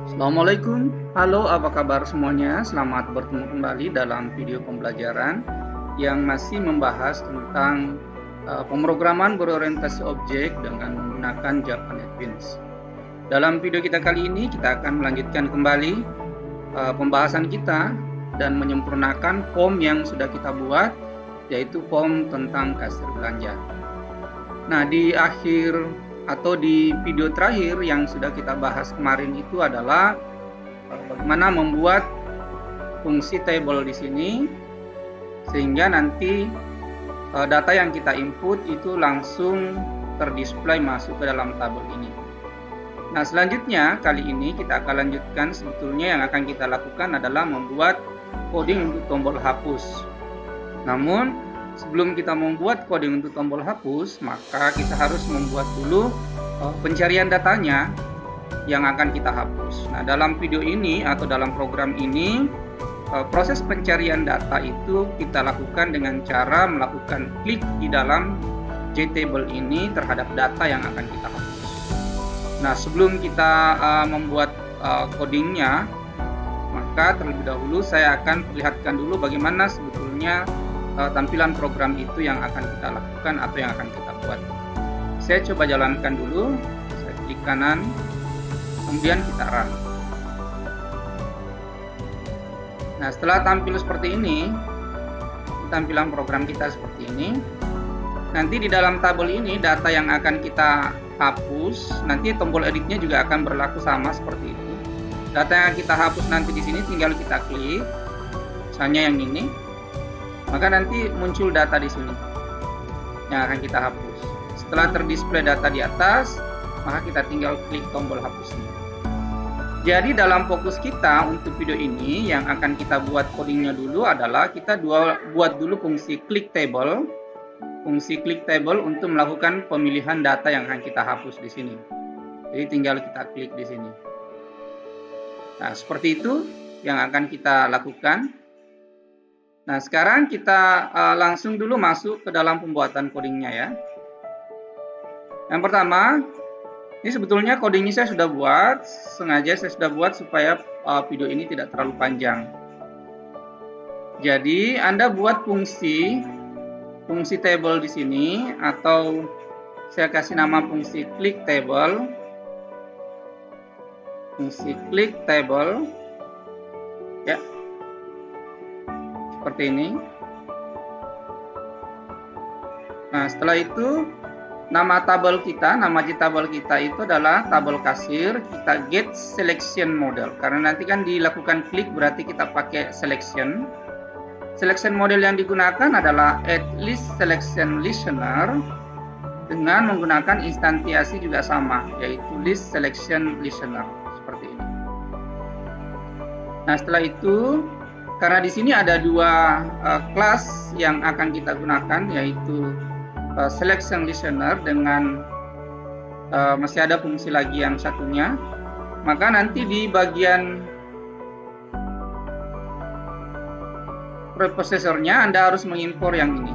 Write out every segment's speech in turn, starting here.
Assalamualaikum, halo apa kabar semuanya. Selamat bertemu kembali dalam video pembelajaran yang masih membahas tentang pemrograman berorientasi objek dengan menggunakan Java NetBeans. Dalam video kita kali ini kita akan melanjutkan kembali pembahasan kita dan menyempurnakan form yang sudah kita buat, yaitu form tentang kasir belanja. Nah, di akhir atau di video terakhir yang sudah kita bahas kemarin itu adalah bagaimana membuat fungsi table di sini sehingga nanti data yang kita input itu langsung terdisplay masuk ke dalam tabel ini. Nah, selanjutnya kali ini kita akan lanjutkan, sebetulnya yang akan kita lakukan adalah membuat coding untuk tombol hapus. Namun sebelum kita membuat coding untuk tombol hapus, maka kita harus membuat dulu pencarian datanya yang akan kita hapus. Nah, dalam video ini atau dalam program ini, proses pencarian data itu kita lakukan dengan cara melakukan klik di dalam JTable ini terhadap data yang akan kita hapus. Nah, sebelum kita membuat codingnya, maka terlebih dahulu saya akan perlihatkan dulu bagaimana sebetulnya tampilan program itu yang akan kita lakukan atau yang akan kita buat. Saya coba jalankan dulu, saya klik kanan, kemudian kita run. Nah, setelah tampil seperti ini, tampilan program kita seperti ini. Nanti di dalam tabel ini data yang akan kita hapus, nanti tombol editnya juga akan berlaku sama seperti itu. Data yang kita hapus nanti di sini tinggal kita klik, misalnya yang ini. Maka nanti muncul data di sini yang akan kita hapus. Setelah terdisplay data di atas, maka kita tinggal klik tombol hapusnya. Jadi dalam fokus kita untuk video ini yang akan kita buat codingnya dulu adalah kita buat dulu fungsi click table. Fungsi click table untuk melakukan pemilihan data yang akan kita hapus di sini. Jadi tinggal kita klik di sini. Nah, seperti itu yang akan kita lakukan. Nah, sekarang kita langsung dulu masuk ke dalam pembuatan codingnya ya. Yang pertama, ini sebetulnya codingnya saya sudah buat, sengaja saya sudah buat supaya video ini tidak terlalu panjang. Jadi, Anda buat fungsi table di sini, atau saya kasih nama fungsi click table. Fungsi click table ya. Seperti ini. Nah, setelah itu nama tabel kita, nama tabel kita itu adalah tabel kasir. Kita get selection model karena nanti kan dilakukan klik berarti kita pakai selection. Selection model yang digunakan adalah add list selection listener dengan menggunakan instansiasi juga sama, yaitu list selection listener seperti ini. Nah, setelah itu karena di sini ada dua kelas yang akan kita gunakan, yaitu selection listener dengan masih ada fungsi lagi yang satunya. Maka nanti di bagian preprosesornya Anda harus mengimpor yang ini.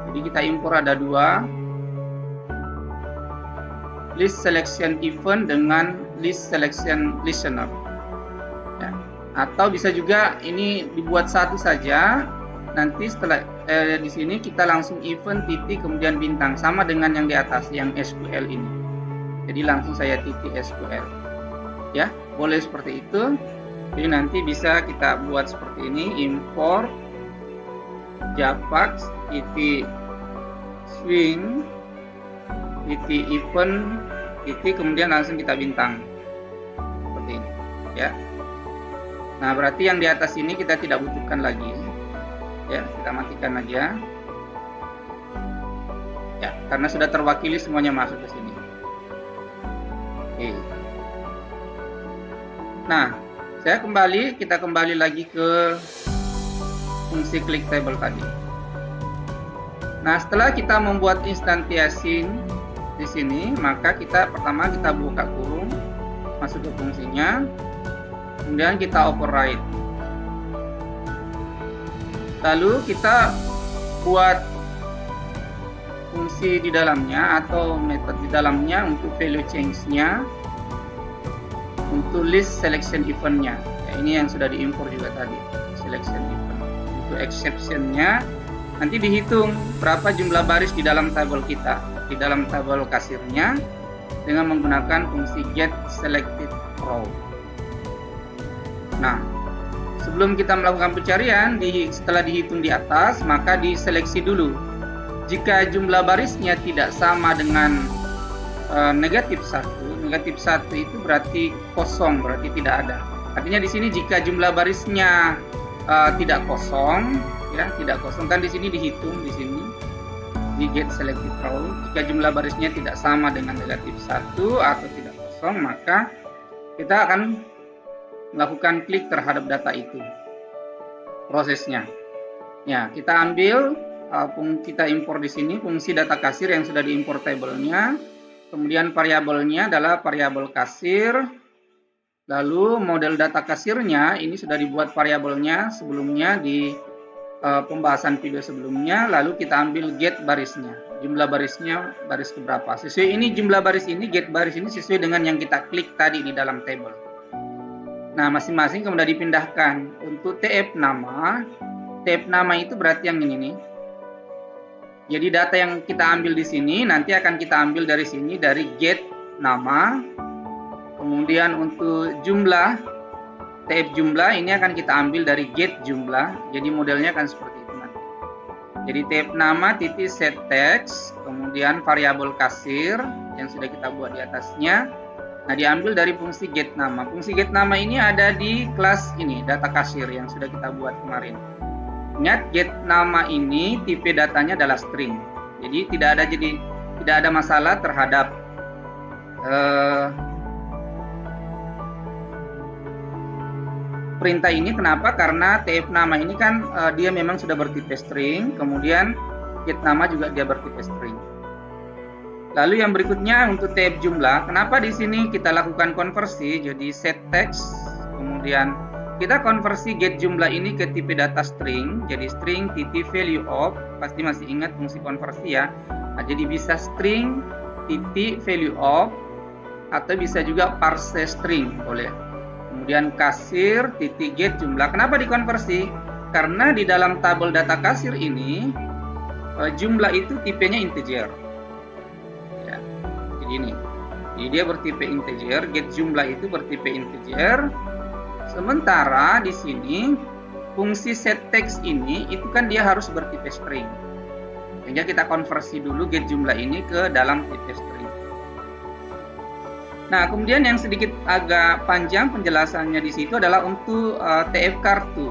Jadi kita impor ada dua, list selection event dengan list selection listener. Atau bisa juga ini dibuat satu saja. Nanti setelah di sini kita langsung event titik kemudian bintang, sama dengan yang di atas yang SQL ini. Jadi langsung saya titik SQL. Ya, boleh seperti itu. Jadi nanti bisa kita buat seperti ini, import javax titik swing titik event titik kemudian langsung kita bintang. Seperti ini, ya. Nah, berarti yang di atas ini kita tidak butuhkan lagi. Ya, kita matikan aja. Ya, karena sudah terwakili semuanya masuk ke sini. Oke. Nah, kita kembali lagi ke fungsi click table tadi. Nah, setelah kita membuat instansiasi di sini, maka pertama kita buka kurung, masuk ke fungsinya. Kemudian kita override. Lalu kita buat fungsi di dalamnya atau metode di dalamnya untuk value change-nya. untuk list selection eventnya. Ya, ini yang sudah diimpor juga tadi, selection event. Untuk exceptionnya nanti dihitung berapa jumlah baris di dalam tabel kita, di dalam tabel kasirnya, dengan menggunakan fungsi get selected row. Nah, sebelum kita melakukan pencarian, setelah dihitung di atas, maka diseleksi dulu. Jika jumlah barisnya tidak sama dengan negatif 1 itu berarti kosong, berarti tidak ada. Artinya di sini jika jumlah barisnya tidak kosong, ya, tidak kosong, kan di sini dihitung di sini di get selected row. Jika jumlah barisnya tidak sama dengan negatif 1 atau tidak kosong, maka kita akan melakukan klik terhadap data itu. Prosesnya, ya, kita ambil, kita impor di sini fungsi data kasir yang sudah diimpor tabelnya. Kemudian variabelnya adalah variabel kasir. Lalu model data kasirnya ini sudah dibuat variabelnya sebelumnya di pembahasan video sebelumnya. Lalu kita ambil get barisnya, jumlah barisnya baris keberapa. Sesuai ini jumlah baris ini, get baris ini sesuai dengan yang kita klik tadi di dalam tabel. Nah, masing-masing kemudian dipindahkan. Untuk TF nama itu berarti yang ini nih. Jadi data yang kita ambil di sini nanti akan kita ambil dari sini, dari get nama. Kemudian untuk jumlah, TF jumlah ini akan kita ambil dari get jumlah. Jadi modelnya akan seperti itu nanti. Jadi TF nama titik set text, kemudian variabel kasir yang sudah kita buat di atasnya. Nah, diambil dari fungsi get nama. Fungsi get nama ini ada di kelas ini, data kasir yang sudah kita buat kemarin. Ingat, get nama ini tipe datanya adalah string. Jadi tidak ada masalah terhadap perintah ini. Kenapa? Karena TF nama ini kan dia memang sudah bertipe string, kemudian get nama juga dia bertipe string. Lalu yang berikutnya untuk TF jumlah, kenapa di sini kita lakukan konversi jadi set text, kemudian kita konversi get jumlah ini ke tipe data string, jadi string titik value of, pasti masih ingat fungsi konversi ya. Nah, jadi bisa string titik value of atau bisa juga parse string boleh. Kemudian kasir titik get jumlah. Kenapa dikonversi? Karena di dalam tabel data kasir ini jumlah itu tipenya integer. Ini, jadi dia bertipe integer, get jumlah itu bertipe integer. Sementara di sini fungsi set text ini itu kan dia harus bertipe string. Sehingga kita konversi dulu get jumlah ini ke dalam tipe string. Nah, kemudian yang sedikit agak panjang penjelasannya di situ adalah untuk TF kartu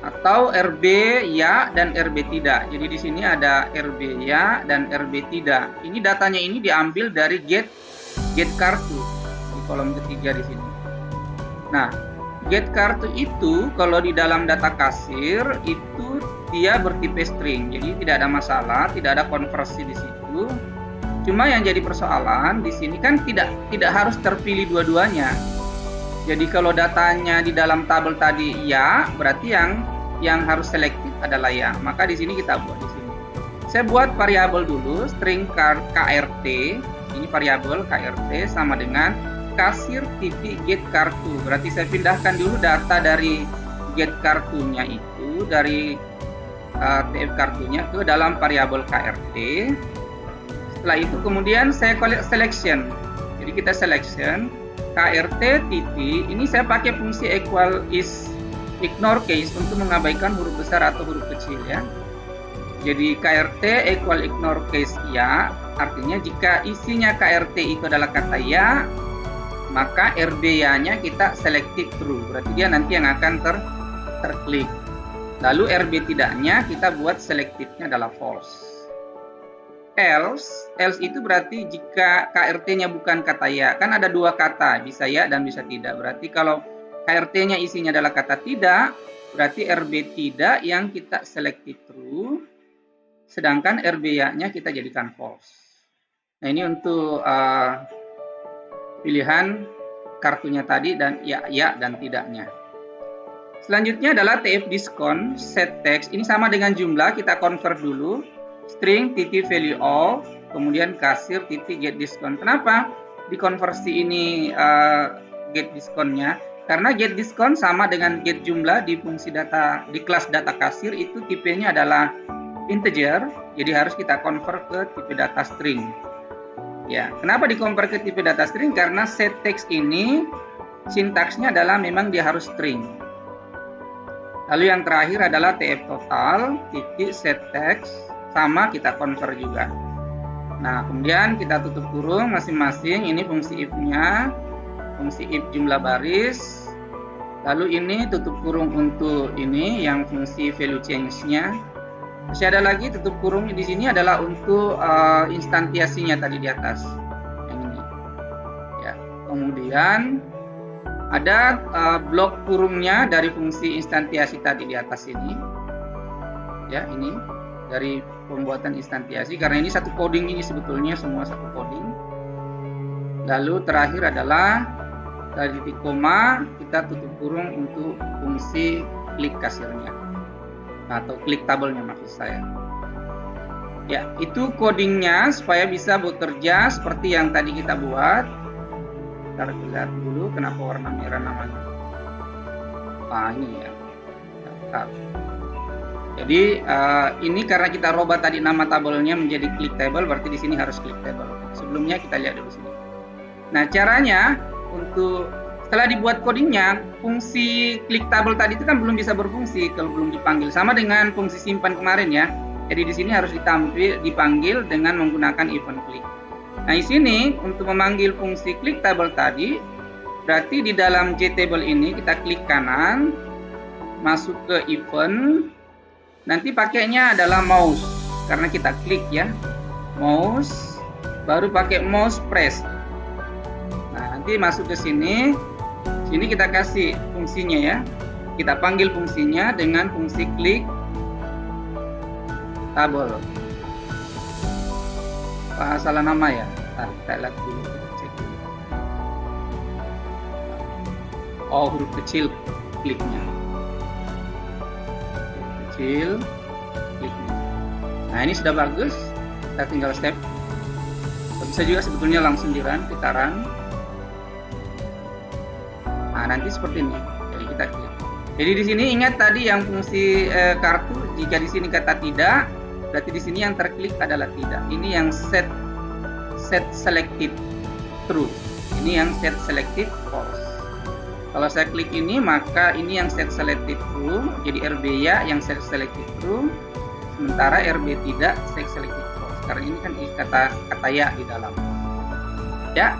atau RB ya dan RB tidak. Jadi di sini ada RB ya dan RB tidak. Ini datanya ini diambil dari get kartu di kolom ketiga di sini. Nah, get kartu itu kalau di dalam data kasir itu dia bertipe string. Jadi tidak ada masalah, tidak ada konversi di situ. Cuma yang jadi persoalan di sini kan tidak harus terpilih dua-duanya. Jadi kalau datanya di dalam tabel tadi ya, berarti yang harus selektif adalah ya. Maka di sini kita buat di sini. Saya buat variabel dulu, string KRT. Ini variabel KRT sama dengan kasir titik get kartu. Berarti saya pindahkan dulu data dari get kartunya itu, dari TF kartunya ke dalam variabel KRT. Setelah itu kemudian saya selection. Jadi kita selection KRT titik. Ini saya pakai fungsi equal is ignore case untuk mengabaikan huruf besar atau huruf kecil ya. Jadi KRT equal ignore case ya, artinya jika isinya KRT itu adalah kata ya, maka RB-nya kita selected true, berarti dia nanti yang akan terklik. Lalu RB tidaknya kita buat selected-nya adalah false. Else itu berarti jika KRT-nya bukan kata ya, kan ada dua kata, bisa ya dan bisa tidak. Berarti kalau KRT-nya isinya adalah kata tidak, berarti RB tidak yang kita selected true, sedangkan RB-nya kita jadikan false. Nah, ini untuk pilihan kartunya tadi dan ya dan tidaknya. Selanjutnya adalah TF diskon set text. Ini sama dengan jumlah, kita convert dulu. String titik value of, kemudian kasir titik get diskon. Kenapa? dikonversi ini get diskonnya? Karena get diskon sama dengan get jumlah di fungsi data di kelas data kasir itu tipenya adalah integer, jadi harus kita convert ke tipe data string. Ya, kenapa di-convert ke tipe data string? Karena set text ini sintaksnya adalah memang dia harus string. Lalu yang terakhir adalah tf total titik set text sama kita convert juga. Nah, kemudian kita tutup kurung masing-masing. Ini fungsi if-nya, fungsi if jumlah baris. Lalu ini tutup kurung untuk ini yang fungsi value change-nya. Masih ada lagi tutup kurung di sini adalah untuk instantiasinya tadi di atas. Yang ini. Ya. Kemudian ada blok kurungnya dari fungsi instantiasi tadi di atas ini. Ya, ini dari pembuatan instantiasi karena ini satu coding, ini sebetulnya semua satu coding. Lalu terakhir adalah dari titik koma kita tutup kurung untuk fungsi klik kasirnya atau klik tabelnya maksud saya. Ya, itu codingnya supaya bisa bekerja seperti yang tadi kita buat. Kita lihat dulu kenapa warna merah namanya. Ini ya. Bentar. Jadi ini karena kita rubah tadi nama tabelnya menjadi klik table, berarti di sini harus klik table. Sebelumnya kita lihat dulu sini. Nah, caranya untuk setelah dibuat codingnya, fungsi klik table tadi itu kan belum bisa berfungsi kalau belum dipanggil. Sama dengan fungsi simpan kemarin ya. Jadi di sini harus dipanggil dengan menggunakan event klik. Nah, di sini untuk memanggil fungsi klik table tadi, berarti di dalam JTable ini kita klik kanan, masuk ke event. Nanti pakainya adalah mouse karena kita klik ya, mouse, baru pakai mouse press. Nah, nanti masuk ke sini kita kasih fungsinya ya, kita panggil fungsinya dengan fungsi klik tabel. Salah nama ya, kita lihat dulu, kita cek dulu. Huruf kecil kliknya. Klik. Nah, ini sudah bagus. Kita tinggal step. Bisa juga sebetulnya langsung di run, kita run. Nah, nanti seperti ini. Jadi kita klik. Jadi di sini ingat tadi yang fungsi kartu, jika di sini kata tidak, berarti di sini yang terklik adalah tidak. Ini yang set selected true. Ini yang set selected false. Kalau saya klik ini, maka ini yang set selected true, jadi RB ya yang set selected true, sementara RB tidak set selected false. Karena ini kan kata ya di dalam. Ya.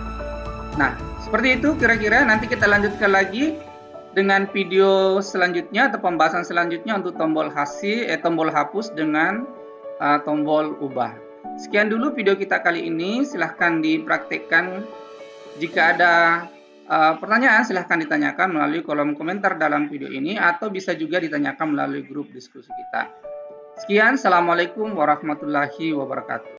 Nah, seperti itu kira-kira. Nanti kita lanjutkan lagi dengan video selanjutnya atau pembahasan selanjutnya untuk tombol hapus dengan tombol ubah. Sekian dulu video kita kali ini. Silahkan dipraktekkan. Jika ada pertanyaan silahkan ditanyakan melalui kolom komentar dalam video ini atau bisa juga ditanyakan melalui grup diskusi kita. Sekian, Assalamualaikum warahmatullahi wabarakatuh.